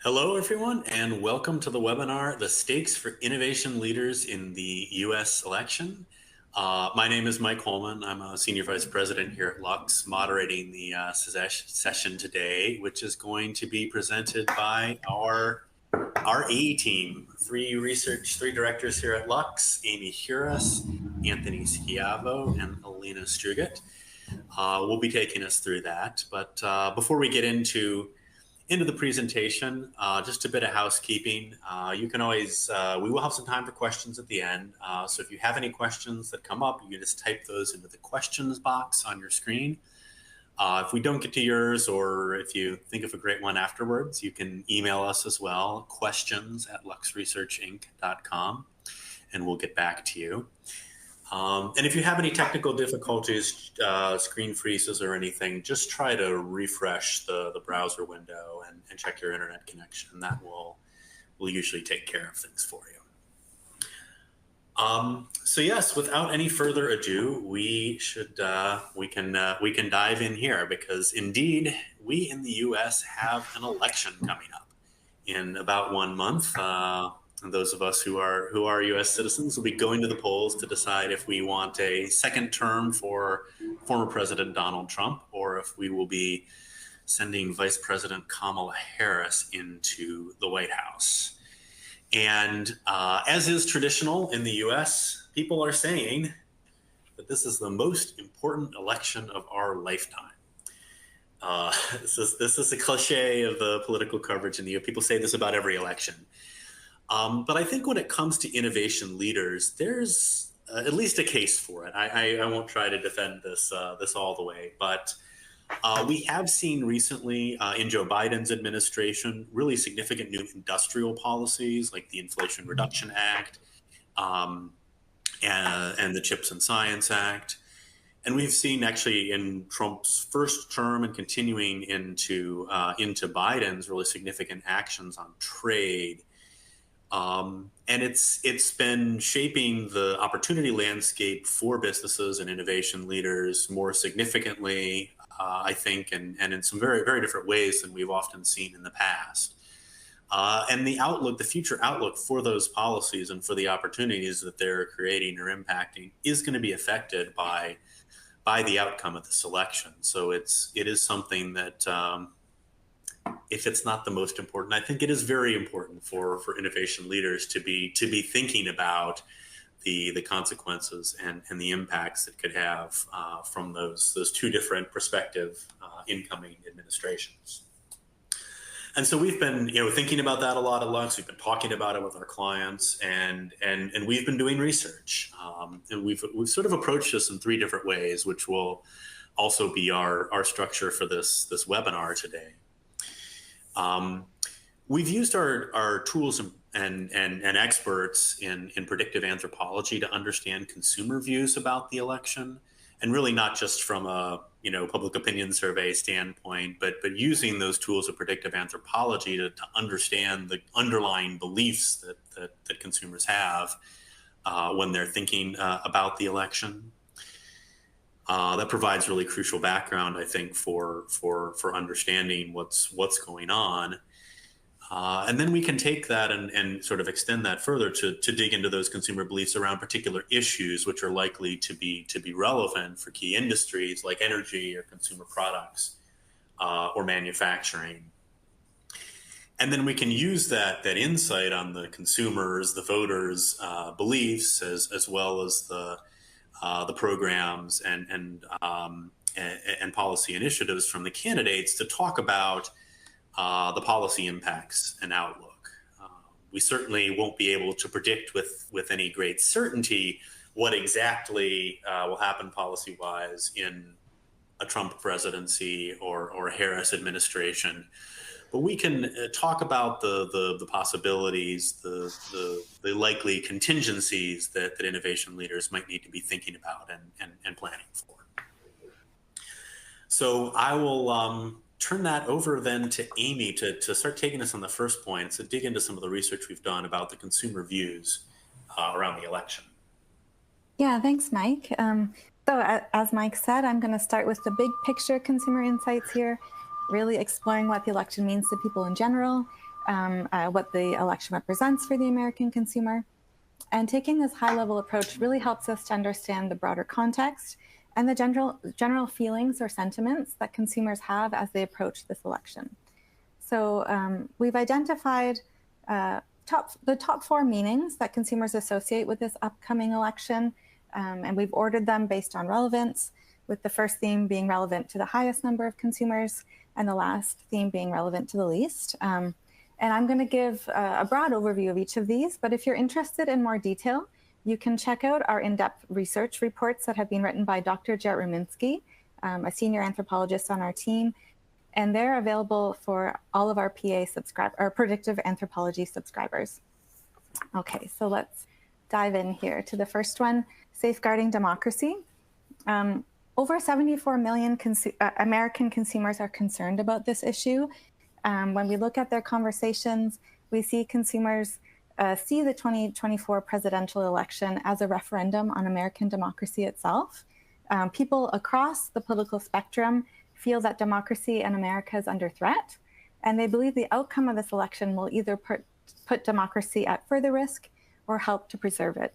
Hello, everyone, and welcome to the webinar, The Stakes for Innovation Leaders in the U.S. Election. My name is Mike Holman. I'm a Senior Vice President here at Lux, moderating the session today, which is going to be presented by our A team, three directors here at Lux, Amy Huras, Anthony Schiavo, and Alina Strugat. We'll be taking us through that. But before we get into the presentation, just a bit of housekeeping. You can always, we will have some time for questions at the end. So if you have any questions that come up, you can just type those into the questions box on your screen. If we don't get to yours, or if you think of a great one afterwards, you can email us as well, questions@luxresearchinc.com, and we'll get back to you. And if you have any technical difficulties, screen freezes or anything, just try to refresh the browser window and check your internet connection. That will usually take care of things for you. So yes, without any further ado, we can dive in here, because indeed we in the U.S. have an election coming up in about 1 month. And those of us who are U.S. citizens will be going to the polls to decide if we want a second term for former President Donald Trump, or if we will be sending Vice President Kamala Harris into the White House. And as is traditional in the U.S., people are saying that this is the most important election of our lifetime. This is a cliche of the political coverage in the U.S. People say this about every election. But I think when it comes to innovation leaders, there's at least a case for it. I won't try to defend this all the way, but we have seen recently in Joe Biden's administration really significant new industrial policies like the Inflation Reduction Act and the Chips and Science Act. And we've seen actually in Trump's first term and continuing into Biden's really significant actions on trade. And it's been shaping the opportunity landscape for businesses and innovation leaders more significantly, I think, and in some very, very different ways than we've often seen in the past. And the future outlook for those policies and for the opportunities that they're creating or impacting is going to be affected by the outcome of this election. So it is something that, if it's not the most important, I think it is very important for innovation leaders to be thinking about the consequences and the impacts it could have from those two different prospective incoming administrations. And so we've been thinking about that a lot at Lux. We've been talking about it with our clients, and we've been doing research. And we've sort of approached this in three different ways, which will also be our structure for this webinar today. We've used our tools and experts in predictive anthropology to understand consumer views about the election, and really not just from a public opinion survey standpoint, but using those tools of predictive anthropology to understand the underlying beliefs that consumers have when they're thinking about the election. That provides really crucial background, I think, for understanding what's going on. And then we can take that and sort of extend that further to dig into those consumer beliefs around particular issues which are likely to be relevant for key industries like energy or consumer products or manufacturing. And then we can use that insight on the consumers, the voters' beliefs, as well as the programs and policy initiatives from the candidates to talk about the policy impacts and outlook. We certainly won't be able to predict with any great certainty what exactly will happen policy-wise in a Trump presidency or a Harris administration. But we can talk about the possibilities, the likely contingencies that innovation leaders might need to be thinking about and planning for. So I will turn that over then to Amy to start taking us on the first point, to dig into some of the research we've done about the consumer views around the election. Yeah, thanks, Mike. So as Mike said, I'm going to start with the big picture consumer insights here, really exploring what the election means to people in general, what the election represents for the American consumer. And taking this high-level approach really helps us to understand the broader context and the general feelings or sentiments that consumers have as they approach this election. So we've identified the top 4 meanings that consumers associate with this upcoming election, and we've ordered them based on relevance, with the first theme being relevant to the highest number of consumers and the last theme being relevant to the least. And I'm going to give a broad overview of each of these, but if you're interested in more detail, you can check out our in-depth research reports that have been written by Dr. Jarrett Ruminski, a senior anthropologist on our team, and they're available for all of our predictive anthropology subscribers. Okay, so let's dive in here to the first one, safeguarding democracy. Over 74 million American consumers are concerned about this issue. When we look at their conversations, we see consumers see the 2024 presidential election as a referendum on American democracy itself. People across the political spectrum feel that democracy in America is under threat, and they believe the outcome of this election will either put democracy at further risk or help to preserve it.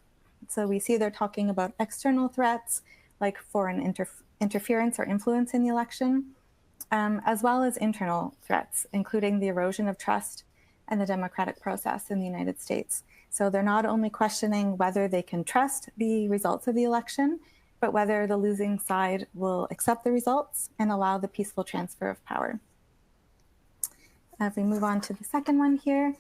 So we see they're talking about external threats like foreign interference or influence in the election, as well as internal threats, including the erosion of trust and the democratic process in the United States. So they're not only questioning whether they can trust the results of the election, but whether the losing side will accept the results and allow the peaceful transfer of power. If we move on to the second one here,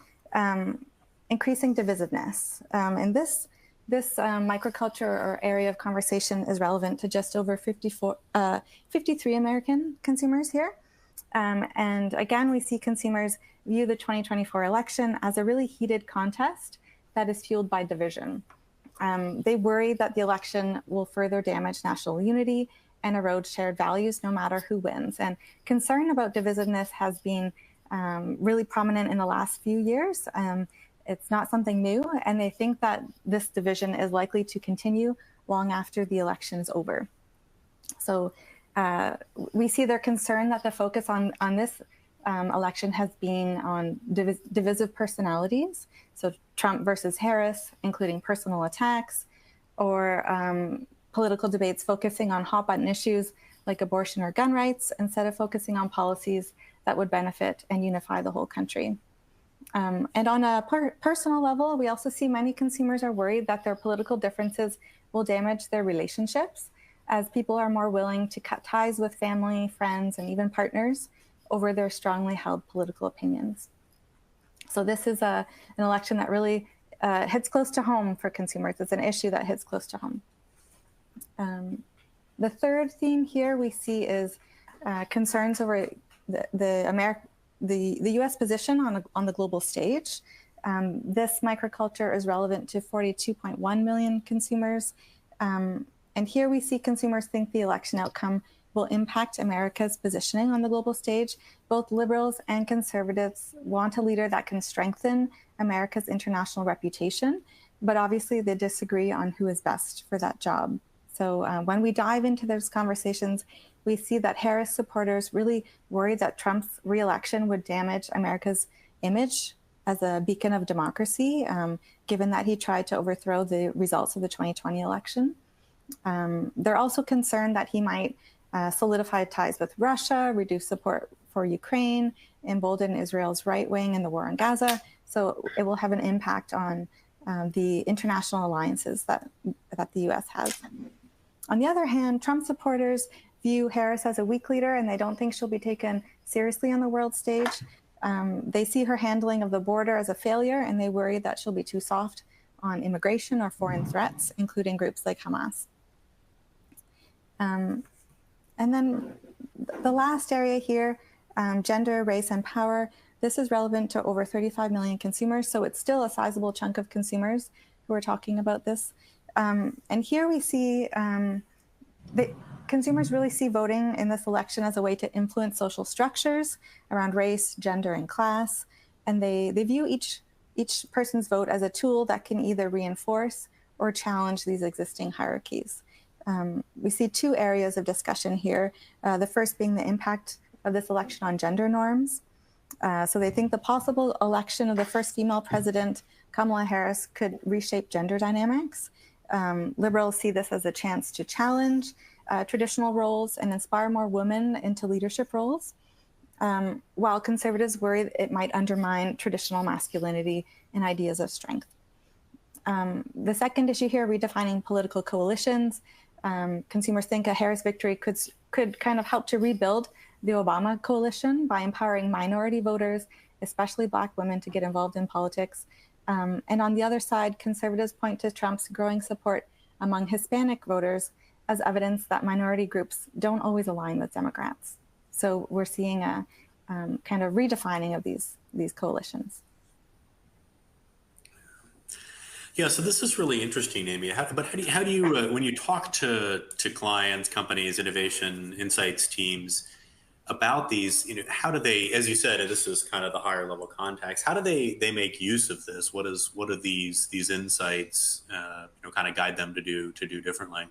increasing divisiveness. And this microculture or area of conversation is relevant to just over 53 American consumers here. And again, we see consumers view the 2024 election as a really heated contest that is fueled by division. They worry that the election will further damage national unity and erode shared values no matter who wins. And concern about divisiveness has been really prominent in the last few years. It's not something new, and they think that this division is likely to continue long after the election is over. So we see their concern that the focus on this election has been on divisive personalities, so Trump versus Harris, including personal attacks, or political debates focusing on hot-button issues like abortion or gun rights, instead of focusing on policies that would benefit and unify the whole country. And on a personal level, we also see many consumers are worried that their political differences will damage their relationships, as people are more willing to cut ties with family, friends, and even partners over their strongly held political opinions. So this is an election that really hits close to home for consumers. It's an issue that hits close to home. The third theme here we see is concerns over the U.S. position on the global stage. This microculture is relevant to 42.1 million consumers. And here we see consumers think the election outcome will impact America's positioning on the global stage. Both liberals and conservatives want a leader that can strengthen America's international reputation, but obviously they disagree on who is best for that job. So when we dive into those conversations, we see that Harris supporters really worry that Trump's re-election would damage America's image as a beacon of democracy, given that he tried to overthrow the results of the 2020 election. They're also concerned that he might solidify ties with Russia, reduce support for Ukraine, embolden Israel's right wing in the war on Gaza. So it will have an impact on the international alliances that the U.S. has. On the other hand, Trump supporters view Harris as a weak leader, and they don't think she'll be taken seriously on the world stage. They see her handling of the border as a failure, and they worry that she'll be too soft on immigration or foreign threats, including groups like Hamas. And then the last area here, gender, race, and power. This is relevant to over 35 million consumers, so it's still a sizable chunk of consumers who are talking about this. And here we see that consumers really see voting in this election as a way to influence social structures around race, gender, and class. And they view each person's vote as a tool that can either reinforce or challenge these existing hierarchies. We see two areas of discussion here. The first being the impact of this election on gender norms. So they think the possible election of the first female president, Kamala Harris, could reshape gender dynamics. Liberals see this as a chance to challenge traditional roles and inspire more women into leadership roles, while conservatives worry it might undermine traditional masculinity and ideas of strength. The second issue here, redefining political coalitions. Consumers think a Harris victory could kind of help to rebuild the Obama coalition by empowering minority voters, especially Black women, to get involved in politics. And on the other side, conservatives point to Trump's growing support among Hispanic voters as evidence that minority groups don't always align with Democrats. So we're seeing a kind of redefining of these coalitions. Yeah, so this is really interesting, Amy. How do you when you talk to clients, companies, innovation, insights teams about these, how do they, as you said, this is kind of the higher level context, how do they make use of this? What do these insights, kind of guide them to do differently?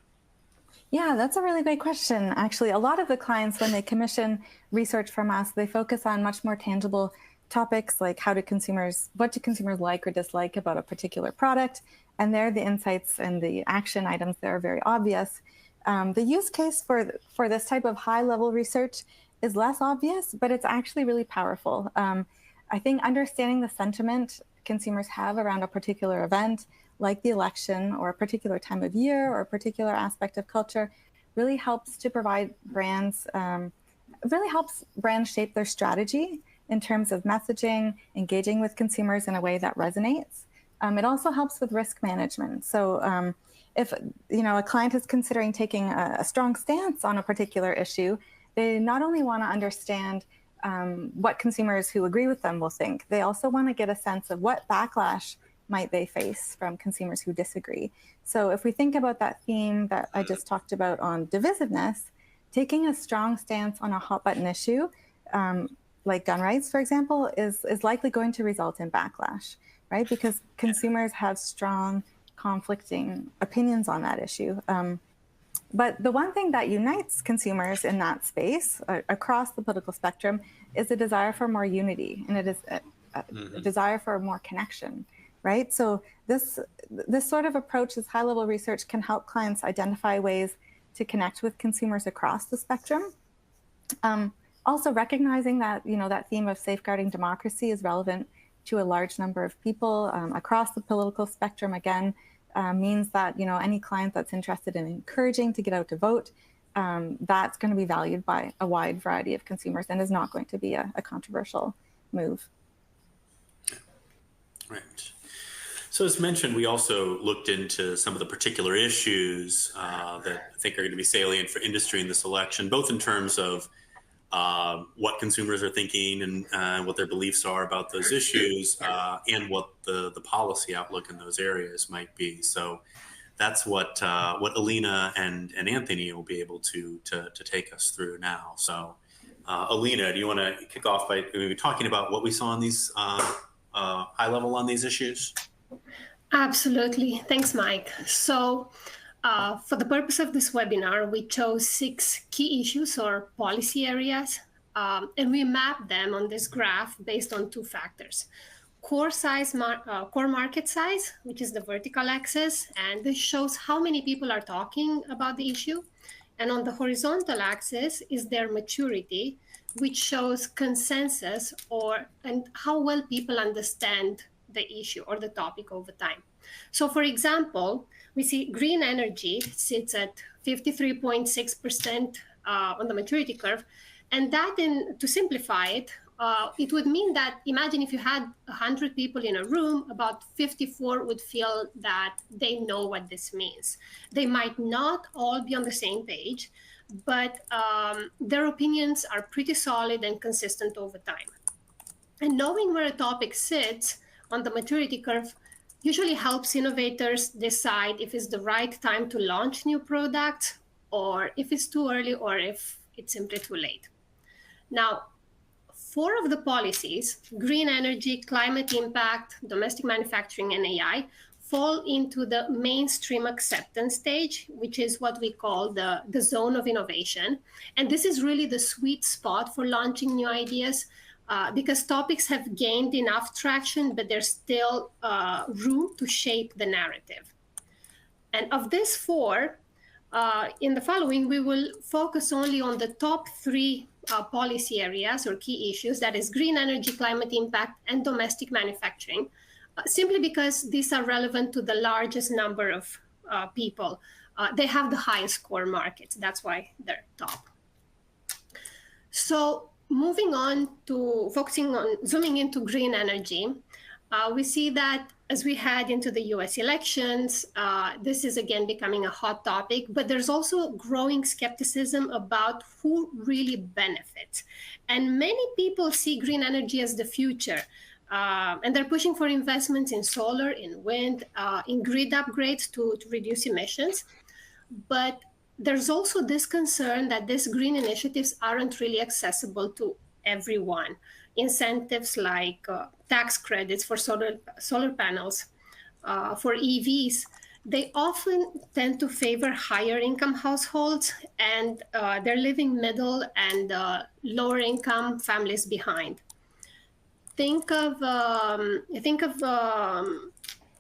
Yeah, that's a really great question. Actually, a lot of the clients, when they commission research from us, they focus on much more tangible topics like what do consumers like or dislike about a particular product? And there, the insights and the action items there are very obvious. The use case for this type of high-level research is less obvious, but it's actually really powerful. I think understanding the sentiment consumers have around a particular event, like the election or a particular time of year or a particular aspect of culture, really helps to provide brands, shape their strategy in terms of messaging, engaging with consumers in a way that resonates. It also helps with risk management. So if a client is considering taking a strong stance on a particular issue, they not only want to understand what consumers who agree with them will think, they also want to get a sense of what backlash might they face from consumers who disagree. So if we think about that theme that I just talked about on divisiveness, taking a strong stance on a hot button issue, like gun rights, for example, is likely going to result in backlash, right? Because consumers have strong conflicting opinions on that issue. But the one thing that unites consumers in that space across the political spectrum is a desire for more unity, and it is a desire for more connection, right? So this sort of approach, this high-level research, can help clients identify ways to connect with consumers across the spectrum. Also recognizing that that theme of safeguarding democracy is relevant to a large number of people across the political spectrum, again, means that any client that's interested in encouraging to get out to vote, that's going to be valued by a wide variety of consumers and is not going to be a controversial move. Right. So as mentioned, we also looked into some of the particular issues that I think are going to be salient for industry in this election, both in terms of what consumers are thinking and what their beliefs are about those issues, and what the policy outlook in those areas might be. So that's what Alina and Anthony will be able to take us through now. So Alina, do you want to kick off by maybe talking about what we saw on these high level on these issues? Absolutely. Thanks, Mike. So for the purpose of this webinar, we chose 6 key issues or policy areas, and we mapped them on this graph based on 2 factors. Core market size, which is the vertical axis, and this shows how many people are talking about the issue. And on the horizontal axis is their maturity, which shows consensus and how well people understand the issue or the topic over time. So for example, we see green energy sits at 53.6% on the maturity curve. And that, to simplify it, it would mean that imagine if you had 100 people in a room, about 54 would feel that they know what this means. They might not all be on the same page, but their opinions are pretty solid and consistent over time. And knowing where a topic sits on the maturity curve usually helps innovators decide if it's the right time to launch new products, or if it's too early, or if it's simply too late. Now, 4 of the policies, green energy, climate impact, domestic manufacturing, and AI, fall into the mainstream acceptance stage, which is what we call the zone of innovation. And this is really the sweet spot for launching new ideas. because topics have gained enough traction, but there's still room to shape the narrative. And of these four, in the following, we will focus only on the top three policy areas or key issues, that is green energy, climate impact, and domestic manufacturing, simply because these are relevant to the largest number of people. They have the highest core markets. That's why they're top. So moving on to zooming into green energy, we see that as we head into the US elections, this is again becoming a hot topic, but there's also growing skepticism about who really benefits. And many people see green energy as the future. And they're pushing for investments in solar, in wind, in grid upgrades to reduce emissions. But there's also this concern that these green initiatives aren't really accessible to everyone. Incentives like tax credits for solar panels, for EVs, they often tend to favor higher income households, and they're leaving middle and lower income families behind. Think of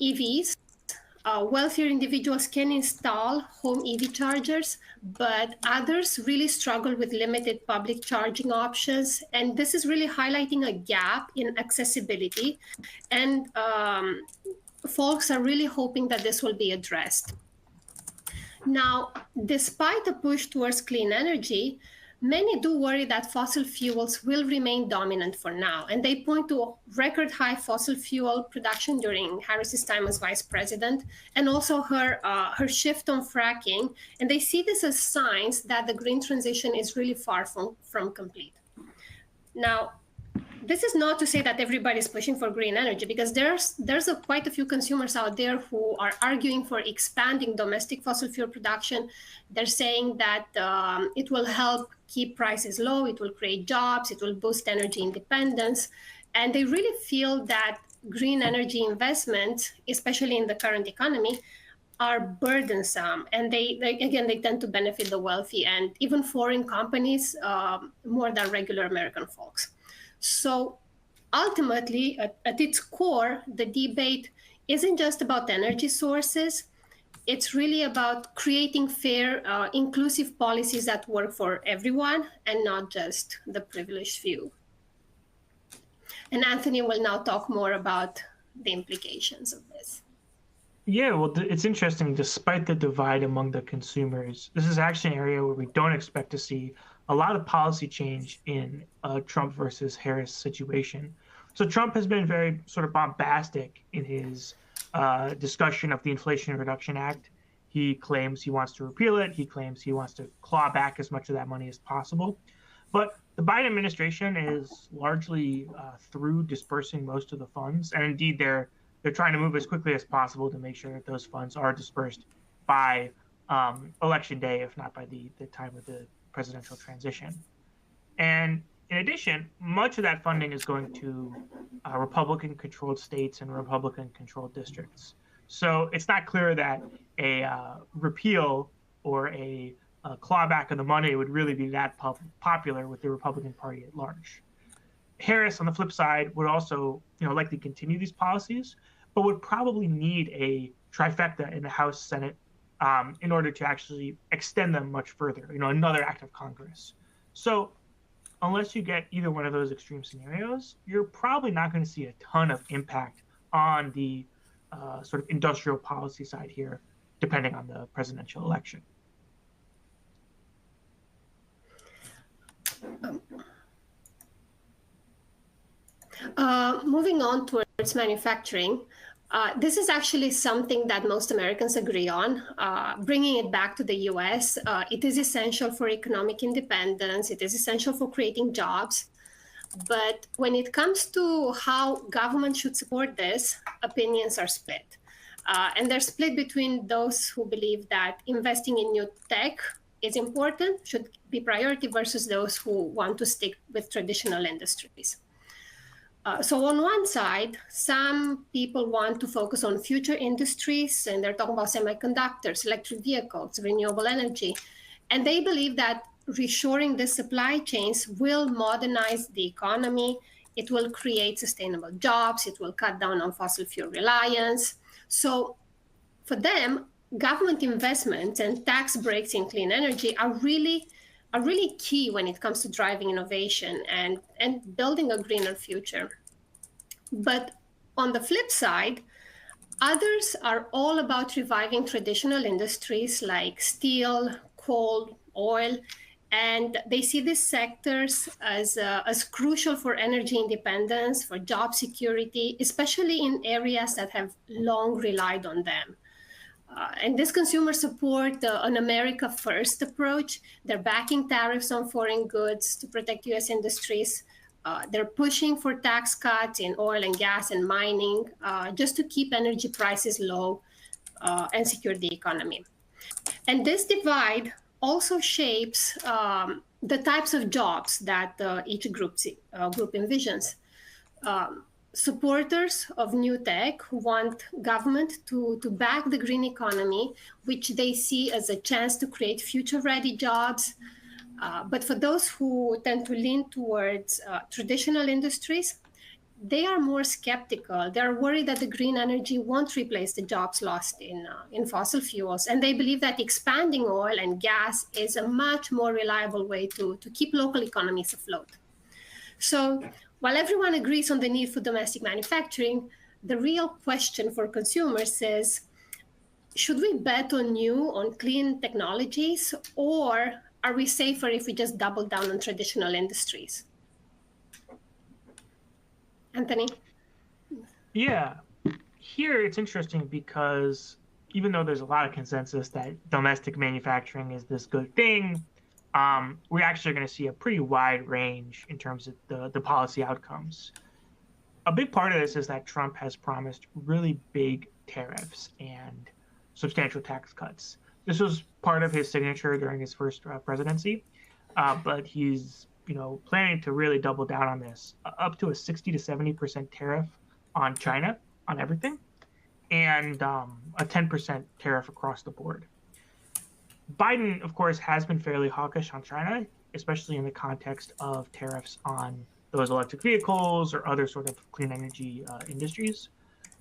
EVs. Wealthier individuals can install home EV chargers, but others really struggle with limited public charging options. And this is really highlighting a gap in accessibility. And folks are really hoping that this will be addressed. Now, despite the push towards clean energy, many do worry that fossil fuels will remain dominant for now, and they point to record high fossil fuel production during Harris's time as vice president, and also her shift on fracking, and they see this as signs that the green transition is really far from complete. Now, this is not to say that everybody's pushing for green energy, because there's quite a few consumers out there who are arguing for expanding domestic fossil fuel production. They're saying that it will help keep prices low, it will create jobs, it will boost energy independence. And they really feel that green energy investments, especially in the current economy, are burdensome. And they tend to benefit the wealthy and even foreign companies more than regular American folks. So ultimately, at its core, the debate isn't just about energy sources. It's really about creating fair, inclusive policies that work for everyone and not just the privileged few. And Anthony will now talk more about the implications of this. Yeah, well, it's interesting. Despite the divide among the consumers, this is actually an area where we don't expect to see a lot of policy change in a Trump versus Harris situation. So Trump has been very sort of bombastic in his discussion of the Inflation Reduction Act. He claims he wants to repeal it. He claims he wants to claw back as much of that money as possible. But the Biden administration is largely through dispersing most of the funds. And indeed, they're trying to move as quickly as possible to make sure that those funds are dispersed by election day, if not by the time of the presidential transition. And in addition, much of that funding is going to Republican-controlled states and Republican-controlled districts. So it's not clear that a repeal or a clawback of the money would really be that popular with the Republican Party at large. Harris, on the flip side, would also, likely continue these policies, but would probably need a trifecta in the House, Senate, in order to actually extend them much further, another act of Congress. So unless you get either one of those extreme scenarios, you're probably not going to see a ton of impact on the sort of industrial policy side here, depending on the presidential election. Moving on towards manufacturing, this is actually something that most Americans agree on. Bringing it back to the US, it is essential for economic independence. It is essential for creating jobs. But when it comes to how government should support this, opinions are split. And they're split between those who believe that investing in new tech is important, should be priority, versus those who want to stick with traditional industries. So on one side, some people want to focus on future industries, and they're talking about semiconductors, electric vehicles, renewable energy. And they believe that reshoring the supply chains will modernize the economy, it will create sustainable jobs, it will cut down on fossil fuel reliance. So for them, government investments and tax breaks in clean energy are really key when it comes to driving innovation and building a greener future. But on the flip side, others are all about reviving traditional industries like steel, coal, oil, and they see these sectors as crucial for energy independence, for job security, especially in areas that have long relied on them. And this consumers support an America First approach. They're backing tariffs on foreign goods to protect US industries. They're pushing for tax cuts in oil and gas and mining just to keep energy prices low and secure the economy. And this divide also shapes the types of jobs that each group envisions. Supporters of new tech want government to back the green economy, which they see as a chance to create future-ready jobs. But for those who tend to lean towards traditional industries, they are more skeptical. They're worried that the green energy won't replace the jobs lost in fossil fuels. And they believe that expanding oil and gas is a much more reliable way to keep local economies afloat. So while everyone agrees on the need for domestic manufacturing, the real question for consumers is, should we bet on clean technologies, or are we safer if we just double down on traditional industries? Anthony? Yeah, here it's interesting because even though there's a lot of consensus that domestic manufacturing is this good thing, we're actually going to see a pretty wide range in terms of the policy outcomes. A big part of this is that Trump has promised really big tariffs and substantial tax cuts. This was part of his signature during his first presidency, but he's planning to really double down on this, up to a 60 to 70% tariff on China, on everything, and a 10% tariff across the board. Biden, of course, has been fairly hawkish on China, especially in the context of tariffs on those electric vehicles or other sort of clean energy industries.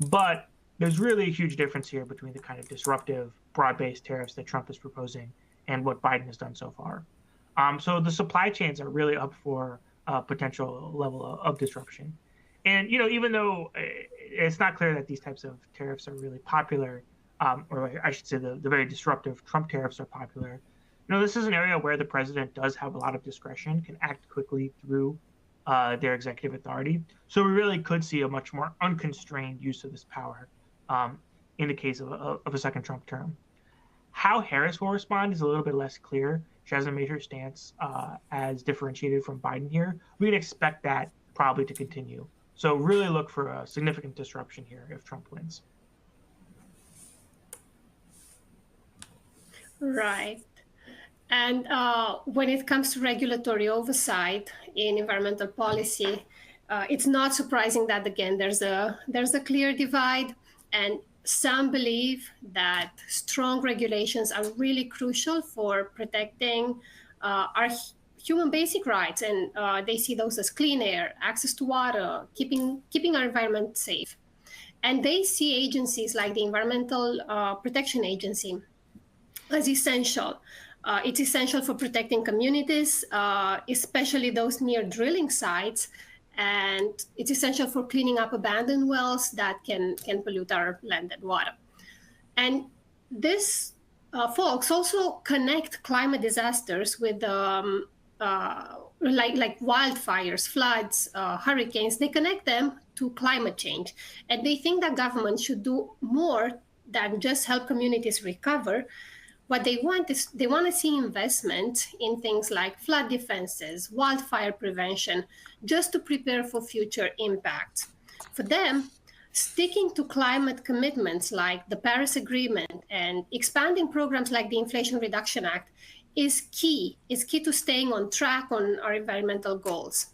But there's really a huge difference here between the kind of disruptive, broad-based tariffs that Trump is proposing and what Biden has done so far. So the supply chains are really up for a potential level of disruption. And, even though it's not clear that these types of tariffs are really popular, or I should say the very disruptive Trump tariffs are popular, this is an area where the president does have a lot of discretion, can act quickly through their executive authority. So we really could see a much more unconstrained use of this power in the case of a second Trump term. How Harris will respond is a little bit less clear. She hasn't made her stance as differentiated from Biden here. We can expect that probably to continue. So really look for a significant disruption here if Trump wins. Right. And when it comes to regulatory oversight in environmental policy, it's not surprising that, again, there's a clear divide, and some believe that strong regulations are really crucial for protecting our human basic rights, and they see those as clean air, access to water, keeping our environment safe. And they see agencies like the Environmental Protection Agency as essential. It's essential for protecting communities, especially those near drilling sites, and it's essential for cleaning up abandoned wells that can pollute our land and water. And these folks also connect climate disasters with like wildfires, floods, hurricanes. They connect them to climate change, and they think that government should do more than just help communities recover. What they want is they want to see investment in things like flood defenses, wildfire prevention, just to prepare for future impacts. For them, sticking to climate commitments like the Paris Agreement and expanding programs like the Inflation Reduction Act is key to staying on track on our environmental goals.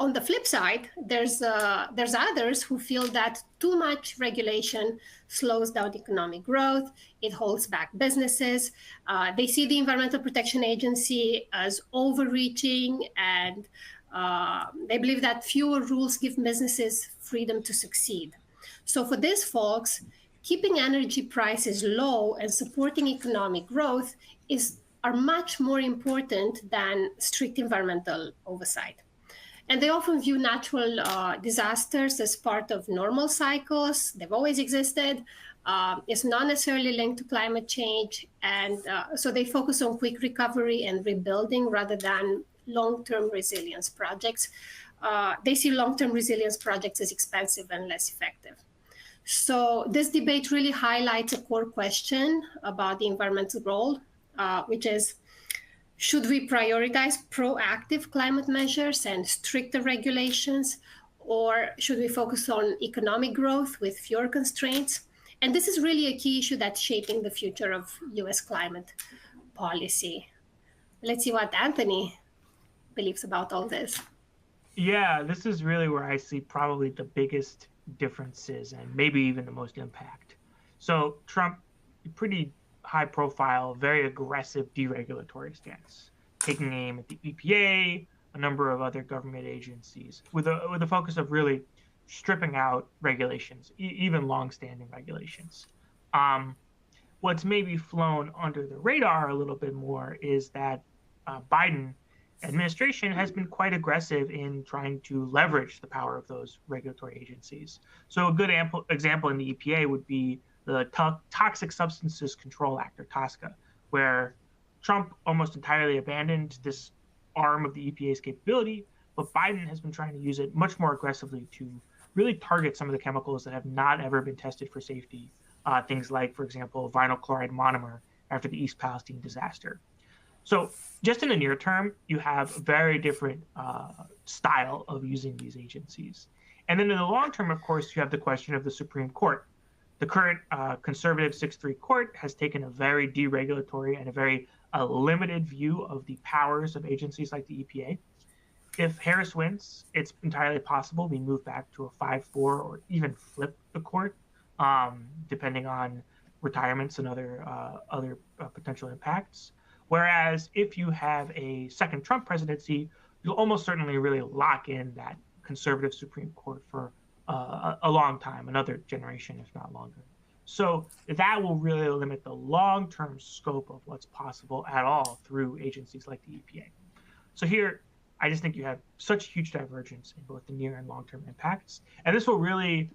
On the flip side, there's others who feel that too much regulation slows down economic growth. It holds back businesses. They see the Environmental Protection Agency as overreaching and They believe that fewer rules give businesses freedom to succeed. So for these folks, keeping energy prices low and supporting economic growth are much more important than strict environmental oversight. And they often view natural disasters as part of normal cycles. They've always existed. It's not necessarily linked to climate change. And so they focus on quick recovery and rebuilding rather than long-term resilience projects. They see long-term resilience projects as expensive and less effective. So this debate really highlights a core question about the environmental role, which is, should we prioritize proactive climate measures and stricter regulations, or should we focus on economic growth with fewer constraints? And this is really a key issue that's shaping the future of US climate policy. Let's see what Anthony believes about all this. Yeah, this is really where I see probably the biggest differences and maybe even the most impact. So Trump, pretty high profile, very aggressive deregulatory stance, taking aim at the EPA, a number of other government agencies, with a focus of really stripping out regulations, even long-standing regulations. What's maybe flown under the radar a little bit more is that Biden administration has been quite aggressive in trying to leverage the power of those regulatory agencies. So a good example in the EPA would be the Toxic Substances Control Act, or TSCA, where Trump almost entirely abandoned this arm of the EPA's capability, but Biden has been trying to use it much more aggressively to really target some of the chemicals that have not ever been tested for safety. Things like, for example, vinyl chloride monomer after the East Palestine disaster. So just in the near term, you have a very different style of using these agencies. And then in the long term, of course, you have the question of the Supreme Court. The current conservative 6-3 court has taken a very deregulatory and a very limited view of the powers of agencies like the EPA. If Harris wins, it's entirely possible we move back to a 5-4 or even flip the court, depending on retirements and other potential impacts. Whereas if you have a second Trump presidency, you'll almost certainly really lock in that conservative Supreme Court for a long time, another generation, if not longer. So that will really limit the long-term scope of what's possible at all through agencies like the EPA. So here, I just think you have such huge divergence in both the near and long-term impacts. And this will really,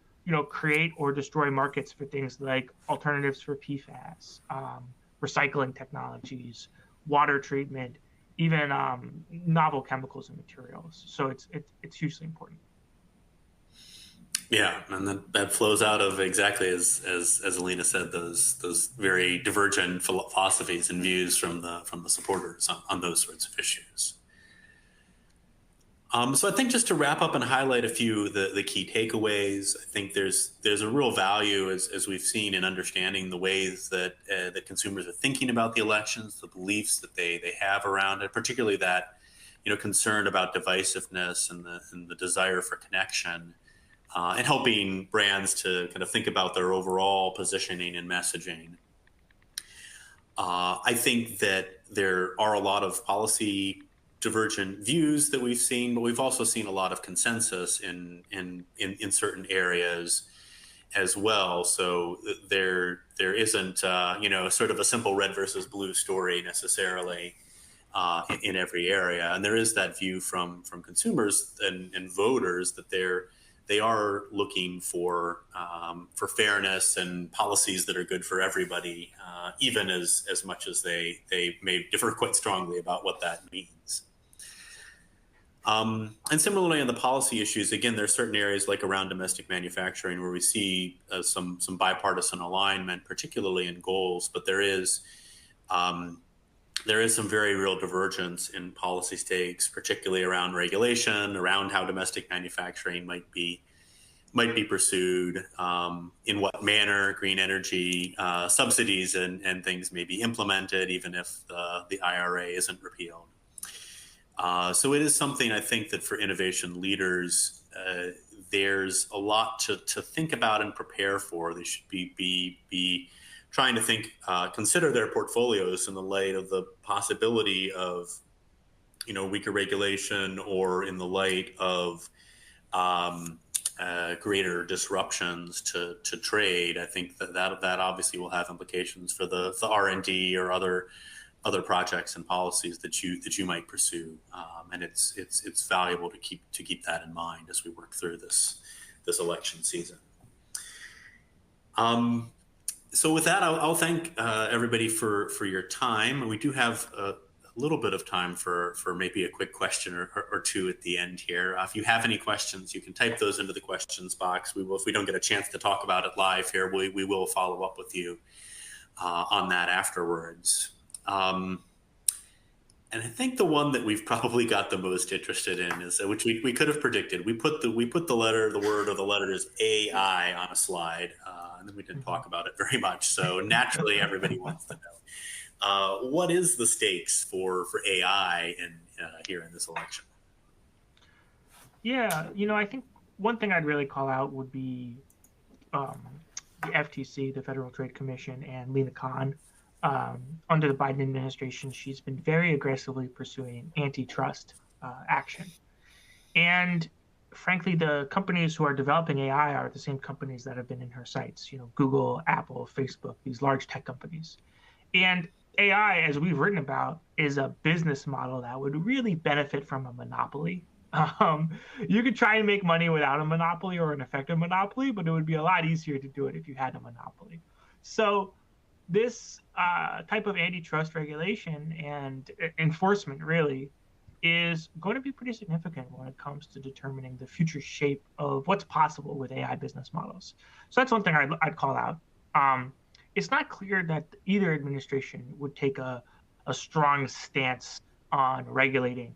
create or destroy markets for things like alternatives for PFAS, recycling technologies, water treatment, even novel chemicals and materials. So it's hugely important. Yeah, and that flows out of exactly as Alina said, those very divergent philosophies and views from the supporters on those sorts of issues. So I think just to wrap up and highlight a few of the key takeaways, I think there's a real value as we've seen in understanding the ways that that consumers are thinking about the elections, the beliefs that they have around it, particularly that concern about divisiveness and the desire for connection. And helping brands to kind of think about their overall positioning and messaging. I think that there are a lot of policy divergent views that we've seen, but we've also seen a lot of consensus in certain areas as well. So there isn't sort of a simple red versus blue story necessarily in every area, and there is that view from consumers and voters that they are looking for fairness and policies that are good for everybody, even as much as they may differ quite strongly about what that means. And similarly on the policy issues, again, there are certain areas like around domestic manufacturing where we see some bipartisan alignment, particularly in goals, but there is some very real divergence in policy stakes, particularly around regulation, around how domestic manufacturing might be pursued, in what manner green energy subsidies and things may be implemented, even if the IRA isn't repealed. So it is something I think that for innovation leaders, there's a lot to think about and prepare for. They should be trying to consider their portfolios in the light of the possibility of weaker regulation, or in the light of greater disruptions to trade, I think that obviously will have implications for the R&D or other projects and policies that you might pursue, and it's valuable to keep that in mind as we work through this election season. So with that, I'll thank everybody for your time. We do have a little bit of time for maybe a quick question or two at the end here. If you have any questions, you can type those into the questions box. If we don't get a chance to talk about it live here, we will follow up with you on that afterwards. And I think the one that we've probably got the most interested in is, which we could have predicted. We put the word or the letters AI on a slide, and then we didn't talk about it very much. So naturally, everybody wants to know what is the stakes for AI here in this election. Yeah, I think one thing I'd really call out would be the FTC, the Federal Trade Commission, and Lina Khan. Under the Biden administration, she's been very aggressively pursuing antitrust action. And frankly, the companies who are developing AI are the same companies that have been in her sights, Google, Apple, Facebook, these large tech companies. And AI, as we've written about, is a business model that would really benefit from a monopoly. You could try and make money without a monopoly or an effective monopoly, but it would be a lot easier to do it if you had a monopoly. So this type of antitrust regulation and enforcement really is going to be pretty significant when it comes to determining the future shape of what's possible with AI business models. So that's one thing I'd call out. It's not clear that either administration would take a strong stance on regulating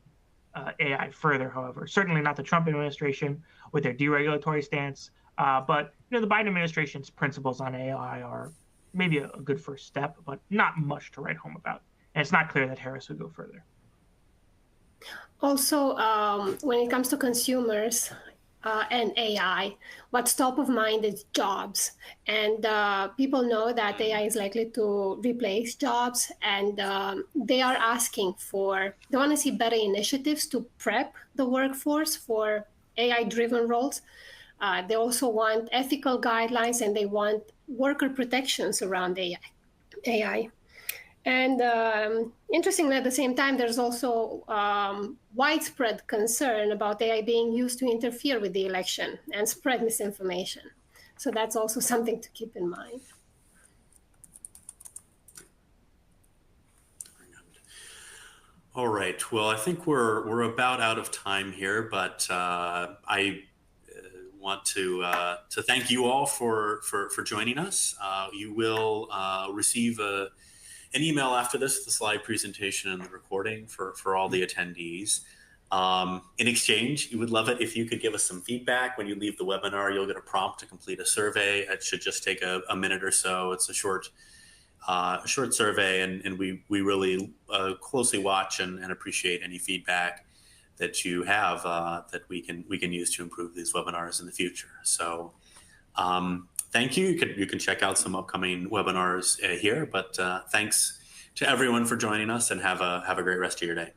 AI further, however. Certainly not the Trump administration with their deregulatory stance, but the Biden administration's principles on AI are maybe a good first step, but not much to write home about. And it's not clear that Harris would go further. Also, when it comes to consumers and AI, what's top of mind is jobs. And people know that AI is likely to replace jobs, and they are asking they want to see better initiatives to prep the workforce for AI-driven roles. They also want ethical guidelines, and they want worker protections around AI. And interestingly, at the same time, there's also widespread concern about AI being used to interfere with the election and spread misinformation. So that's also something to keep in mind. All right. Well, I think we're about out of time here, but I want to thank you all for joining us. You will receive an email after this, the slide presentation and the recording for all the attendees. In exchange, you would love it if you could give us some feedback. When you leave the webinar, you'll get a prompt to complete a survey. It should just take a minute or so. It's a short survey, and we really closely watch and appreciate any feedback that you have that we can use to improve these webinars in the future. So thank you. You can check out some upcoming webinars here, but thanks to everyone for joining us, and have a great rest of your day.